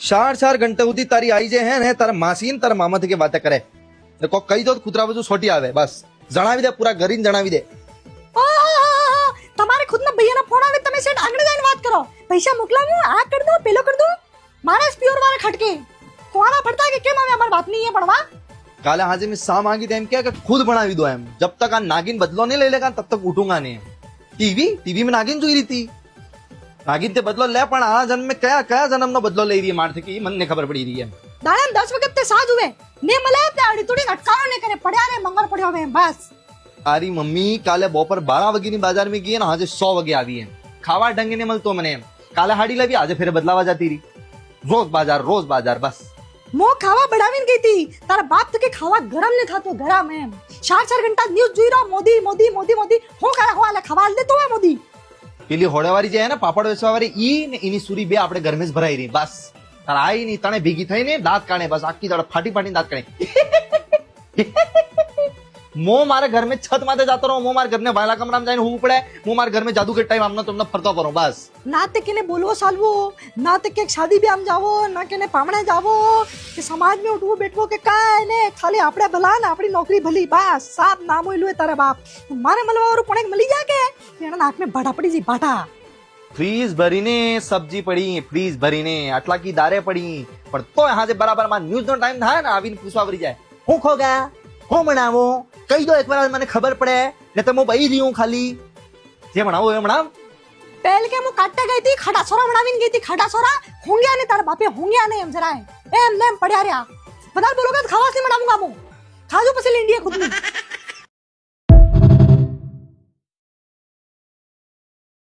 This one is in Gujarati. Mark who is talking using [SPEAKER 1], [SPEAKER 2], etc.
[SPEAKER 1] ચાર ઘંટા સુધી તારી આઈ જે હે ને તારા માસી ને તારા મામા થી વાત કરે કોક કહી દો કૂતરા બધું છોટી આવે બસ જણાવી દે પૂરા ઘરીને જણાવી દે
[SPEAKER 2] તમારે ખુદના ભૈયાના ફોન આવે તમે સેટ આગળ જઈને વાત કરો પૈસા મોકલાવો આ કરી દો પેલો કરી દો મારે પ્યોર વાળા ખટકે કોણા ફરતા કે કેમ આવે અમાર વાત નહીં है પડવા
[SPEAKER 1] કાલે હાજે મેં સા માંગી તેમ કે ખુદ બનાવી દો એમ जब तक આ નાગિન બદલો નહીં લઈ લેગા तब तक उठूंगा नहीं टीवी में नागिन જોઈ રીતી નાગિન તે બદલો લે પણ આ જન્મ में કયા જન્મનો બદલો લઈ રહી મારથી કે મને ખબર પડી રહી એમ
[SPEAKER 2] દાડમ 10 વખત તે સાજ હુએ ને મલે તે આડી તોડી અટકાવો ને કરે પડ્યા રે મંગળ પડ્યો હવે બસ
[SPEAKER 1] તારી મમ્મી કાલે બપોર 12 વાગે ની બાજાર में ગઈ ને આજે 100 વાગે આવી એમ ખાવા ઢંગે ને મળતો મને એમ કાલે હાડી લાવી આજે ફેર બદલાવા જતી રહી રોજ બાજાર બસ
[SPEAKER 2] મો ખાવા બડાવીને ગઈ હતી તારા બાપ તો કે ખાવા ગરમ ને થાતો ગરમ એમ 4 ઘંટા ન્યૂઝ જોઈ રહ્યો મોદી હું કરે હો આલે ખાવા આલ દેતો હે મોદી
[SPEAKER 1] પેલી હોડેવાળી જે હે ને પાપડ વેચવાવાળી ઈ ને એની સુરી બે આપણે ઘર में જ ભરાઈ રહી બસ તારા આઈ ની તણે ભેગી થઈને દાંત કાઢે બસ આખી દાડ ફાટી દાંત કાઢે મો મારે घर में छत माथे जातो रहो मो मारे घर में वाला कमरा में जाने हूं पड़े मो मारे घर में जादू के टाइम हमने तुमने फरतो करो बस
[SPEAKER 2] ना ते केने बोलवो सालवो ना ते के शादी ब्याह में जावो ना केने पामणे जावो के समाज में उठवो बैठवो के काय ने खाली आपड़े भला ने आपड़ी नौकरी भली बस साफ नाम होइलो है तारा बाप मारे मलवा और पण मली जा के एना नाक में बाटा पड़ी जी बाटा
[SPEAKER 1] फ्रीज भरीने सब्जी पड़ी फ्रीज भरीने आटला की दारे पड़ी पर तो यहाँ से बराबर માં ન્યૂઝ નો ટાઈમ થાય ને આવીને પૂછવા વરી જાય હું ખો ગયા હું બનાવો કહી દો એકવાર મને ખબર પડે ને તો હું બઈ રહી હું ખાલી જે બનાવો એ બનાવ
[SPEAKER 2] पहले के मु काटते गई थी खड़ा सोरा बनावीन गई थी खड़ा सोरा होंगिया ने तारा बापे होंगिया ने एम जरा एम नेम पड़या रहा बता बोलोगे तो खावास नहीं बनाऊंगा मु खाजू पसे इंडिया खुद में